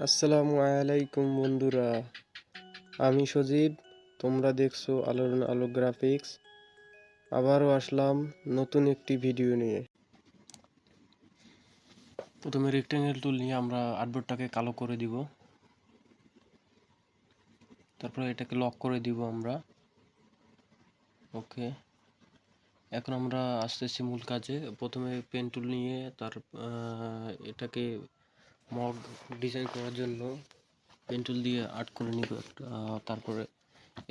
আসসালামু আলাইকুম বন্ধুরা, আমি সজীব। তোমরা দেখছো আলোর আলো গ্রাফিক্স। আবারও আসলাম নতুন একটি ভিডিও নিয়ে। প্রথমে রেক্টেঙ্গেল টুল নিয়ে আমরা আর্টবোর্ডটাকে কালো করে দিব, তারপরে এটাকে লক করে দিব আমরা। ওকে, এখন আমরা আসতেছি মূল কাজে। প্রথমে পেন টুল নিয়ে এটাকে মগ ডিজাইন করার জন্য পেন টুল দিয়ে আর্ট করে নিব একটা। তারপরে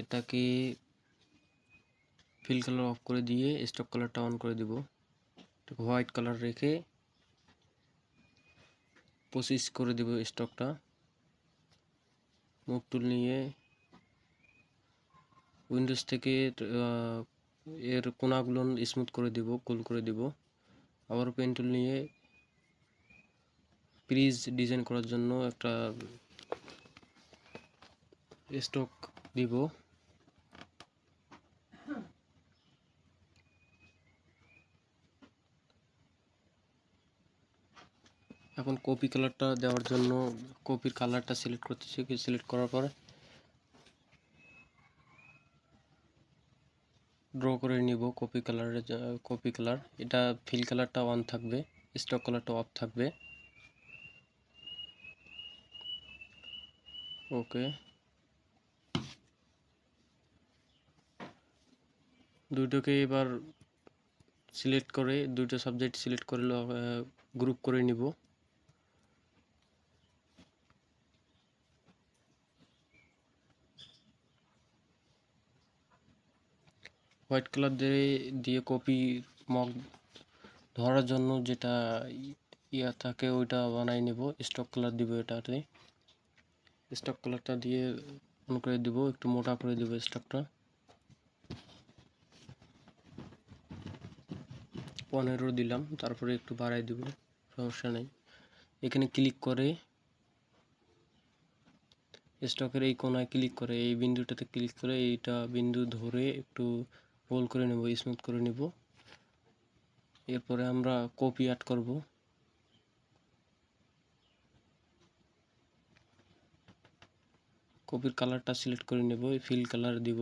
এটাকে ফিল কালার অফ করে দিয়ে স্টক কালারটা অন করে দিব। হোয়াইট কালার রেখে 25 করে দিব স্টকটা। মুভ টুল নিয়ে উইন্ডোজ থেকে এর কোনাগুলো স্মুথ করে দিব, গোল করে দিব। আবার পেন টুল নিয়ে প্রিজ ডিজাইন করার জন্য একটা স্টক দিব। এখন কপি কালারটা দেওয়ার জন্য কপির কালারটা সিলেক্ট করতেছি। সিলেক্ট করার পরে ড্র করে নিব কপি কালার। এটা ফিল কালারটা অন থাকবে, স্টক কালারটা অফ থাকবে। ওকে, দুটোকে এবার সিলেক্ট করে দুটো সাবজেক্ট সিলেক্ট করে গ্রুপ করে নিব। হোয়াইট কালার দিয়ে কপি মগ ধরার জন্য যেটা ইয়া থাকে ওইটা বানাই নেব। স্টক কালার দিব, এটাতে স্টক কালারটা দিয়ে অন করে দিব, একটু মোটা করে দিব স্টকটা। 15 দিলাম, তারপরে একটু বাড়াই দিব, সমস্যা নেই। এখানে ক্লিক করে স্টকের এই কোনায় ক্লিক করে এই বিন্দুটাতে ক্লিক করে এইটা বিন্দু ধরে একটু গোল করে নেব, স্মুথ করে নেব। এরপরে আমরা কপি অ্যাড করব। কপির কালারটা সিলেক্ট করে নেব, ফিল কালার দিব,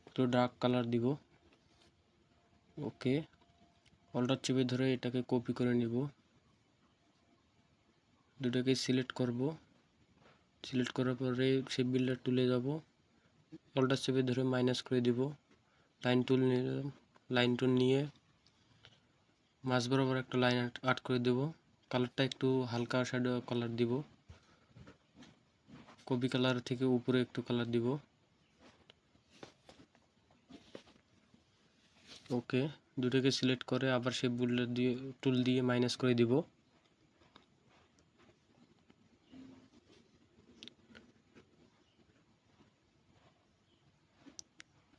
একটু ডার্ক কালার দিব। ওকে, অল্টার চেপে ধরে এটাকে কপি করে নিব। দুটাকে সিলেক্ট করব। সিলেক্ট করার পরে শেপ বিল্ডার টুলে যাব, অল্টার চেপে ধরে মাইনাস করে দিব। লাইন টুল নিলাম, লাইন টুল নিয়ে মাঝ বরাবর একটা লাইন আর্ট করে দেব। কালারটা একটু হালকা শ্যাডো কালার দিব। কপি কালার থেকে উপরে একটু কালার দিব। ওকে, দুটোকে সিলেক্ট করে আবার শেপ বিল্ডার দিয়ে টুল দিয়ে মাইনাস করে দিব।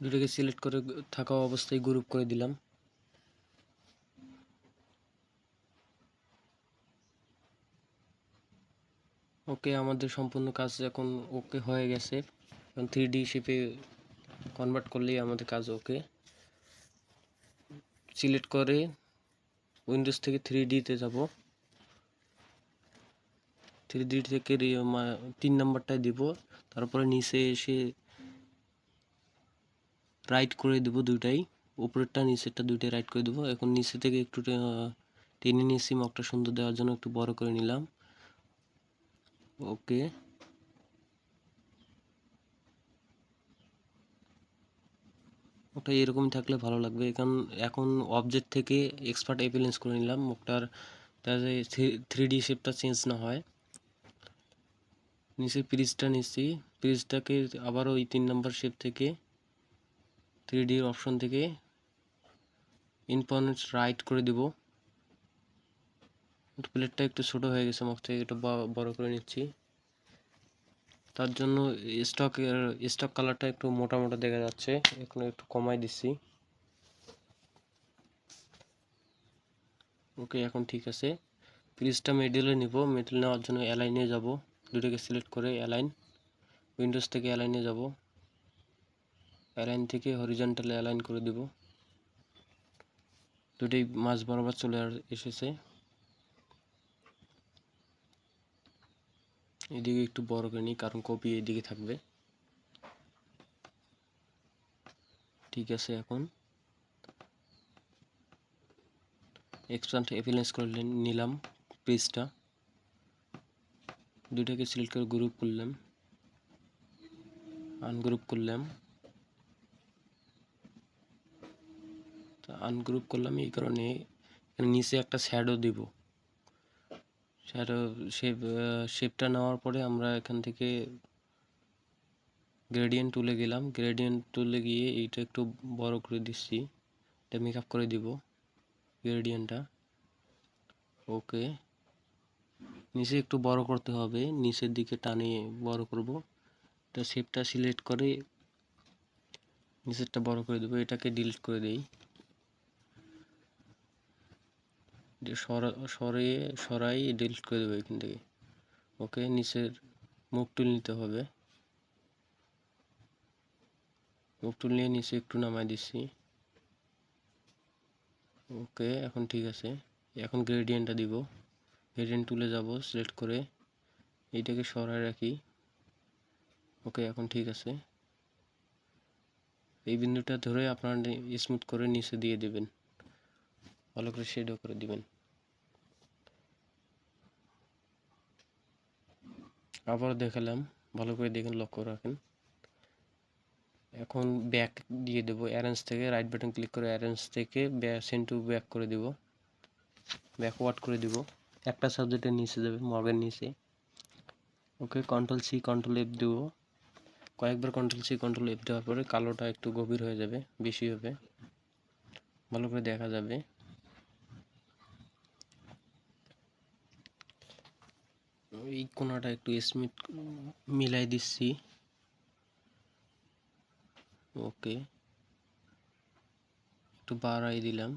দুটোকে সিলেক্ট করে থাকা অবস্থায় গ্রুপ করে দিলাম। ওকে, আমাদের সম্পূর্ণ কাজ এখন ওকে হয়ে গেছে। এখন 3D শেপে কনভার্ট করলেই আমাদের কাজ ওকে। সিলেক্ট করে উইন্ডোজ থেকে 3D তে যাব। 3D থেকে 3 নাম্বারটায় দিব, তারপরে নিচে এসে রাইট করে দেব দুইটাই, উপরেরটা নিচেরটা দুইটাই রাইট করে দেব। এখন নিচে থেকে একটু টেনে নিয়েছি, মগটা সুন্দর দেওয়ার জন্য একটু বড় করে নিলাম। ওকে, ওটা এরকম থাকলে ভালো লাগবে। এখন অবজেক্ট থেকে এক্সপার্ট অ্যাপিলেন্স করে নিলাম মুখটার, যাতে 3D শেপটা চেঞ্জ না হয়। নিচে পিরিজটা নিচ্ছি, পিরিজটাকে আবার ওই 3 নম্বর শেপ থেকে 3D অপশন থেকে ইনফারেন্স রাইট করে দিব। প্লেটটা একটু ছোট হয়ে গেছে, মুখ থেকে একটু বড় করে নিচ্ছি। তার জন্য স্টক কালারটা একটু মোটা মোটা দেখা যাচ্ছে, এখন একটু কমাই দিচ্ছি। ওকে, এখন ঠিক আছে। পিরিজটা মিডলে নিব, মিডল নেওয়ার জন্য অ্যালাইনে যাব। দুটোকে সিলেক্ট করে অ্যালাইন, উইন্ডোজ থেকে অ্যালাইনে যাব, অ্যালাইন থেকে হরিজন্টালে অ্যালাইন করে দিব। দুটোই মাঝ বরাবর চলে এসেছে। এদিকে একটু বড় করে নিই, কারণ কপি এদিকে থাকবে। ঠিক আছে, এখন এক্সপ্যান্ড অ্যাপিয়ারেন্স করে নিলাম পেজটা, দুইটাকে সিলেক্ট করে গ্রুপ করলাম, আনগ্রুপ করলাম। আনগ্রুপ করলাম এই কারণে, নিচে একটা শ্যাডো দিব। শ্যাডো শেপটা নেওয়ার পরে আমরা এখান থেকে গ্রেডিয়েন্ট টুলে গেলাম, গ্রেডিয়েন্ট টুলে গিয়ে এইটা একটু বড় করে দিচ্ছি, এটা মেকআপ করে দিব গ্রেডিয়েন্টটা। ওকে, নিচে একটু বড় করতে হবে, নিচের দিকে টানে বড় করব। এটা শেপটা সিলেক্ট করে নিচেরটা বড় করে দেবো, এটাকে ডিলিট করে দেই, সরাই ডিলিট করে দেবো এখান থেকে। ওকে, নিচের মুভ টুল নিতে হবে, মুভ টুল নিয়ে নিচে একটু নামাই দিচ্ছি। ওকে, এখন ঠিক আছে। এখন গ্রেডিয়েন্টটা দিব, গ্রেডিয়েন্ট টুলে যাব, সিলেক্ট করে এইটাকে সরায় রাখি। ওকে, এখন ঠিক আছে। এই বিন্দুটা ধরে আপনারা স্মুথ করে নিচে দিয়ে দিবেন, ভালো করে শেডও করে দিবেন। আবার দেখালাম, ভালো করে দেখেন, লক্ষ্য রাখেন। এখন ব্যাক দিয়ে দেব, অ্যারেঞ্জ থেকে রাইট বাটন ক্লিক করে অ্যারেঞ্জ থেকে সেন্ড টু ব্যাক করে দিব, ব্যাকওয়ার্ড করে দিব। একটা সাবজেক্টের নিচে যাবে, মগের নিচে। ওকে, কন্ট্রোল সি কন্ট্রোল এফ দেব, কয়েকবার কন্ট্রোল সি কন্ট্রোল এফ দেওয়ার পরে কালোটা একটু গভীর হয়ে যাবে, বেশি হবে, ভালো করে দেখা যাবে। এই কোণাটা একটু স্মিথ মিলাই দিচ্ছি। ওকে, একটু বাড়াই দিলাম,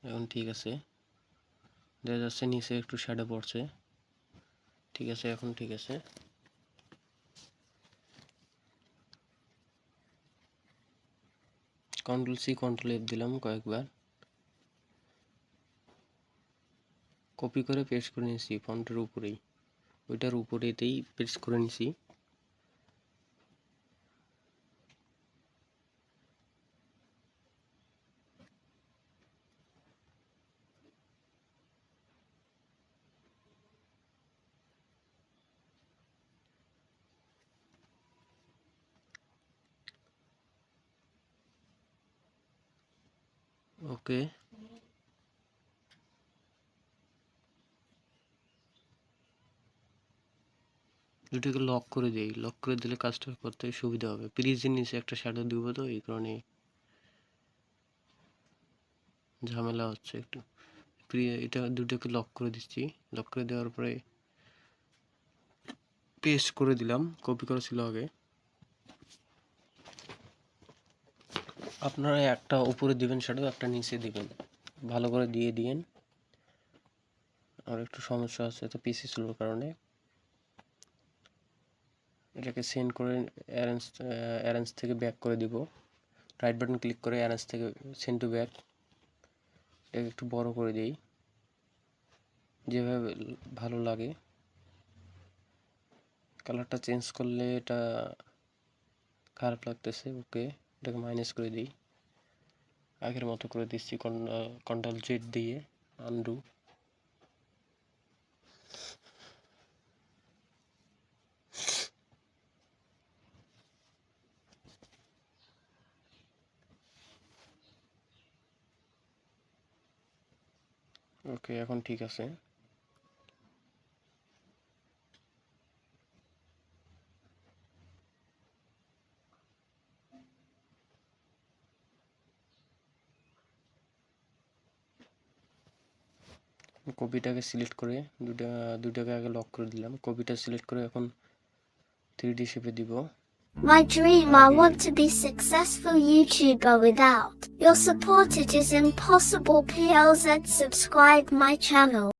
এখন ঠিক আছে। দেখা যাচ্ছে নিচে একটু শ্যাডো পড়ছে, ঠিক আছে, এখন ঠিক আছে। কন্ট্রোল সি কন্ট্রোল এফ দিলাম কয়েকবার, কপি করে পেস্ট করে নিয়েছি ফন্টের উপরেই, ওইটার উপরেতেই পেস্ট করে নিয়েছি। ওকে, দুটোকে লক করে দিই, লক করে দিলে কাজটা করতে সুবিধা হবে। প্রিজের নিচে একটা শ্যাডো দিব, তো এই কারণে ঝামেলা হচ্ছে একটু। এটা দুটোকে লক করে দিচ্ছি, লক করে দেওয়ার পরে পেস্ট করে দিলাম, কপি করা ছিল আগে। আপনারা একটা উপরে দিবেন শ্যাডো, একটা নিচে দিবেন, ভালো করে দিয়ে দিয়েন। আর একটু সমস্যা আছে, তো পিসি স্লোর কারণে। এটাকে সেন্ড করে অ্যারেঞ্জ থেকে ব্যাক করে দিব, রাইট বাটন ক্লিক করে অ্যারেঞ্জ থেকে সেন্ড টু ব্যাক, এটাকে একটু বড় করে দিই, যেভাবে ভালো লাগে। কালারটা চেঞ্জ করলে এটা খারাপ লাগতেছে। ওকে, এটাকে মাইনাস করে দিই, আগের মতো করে দিচ্ছি, কন্ট্রোল জেড দিয়ে আনডু। ওকে, এখন ঠিক আছে। কপিটাকে সিলেক্ট করে দুটাকে আগে লক করে দিলাম, কপিটা সিলেক্ট করে এখন 3D শেপে দিব। My dream, I want to be successful YouTuber without your support it is impossible. PLZ subscribe my channel.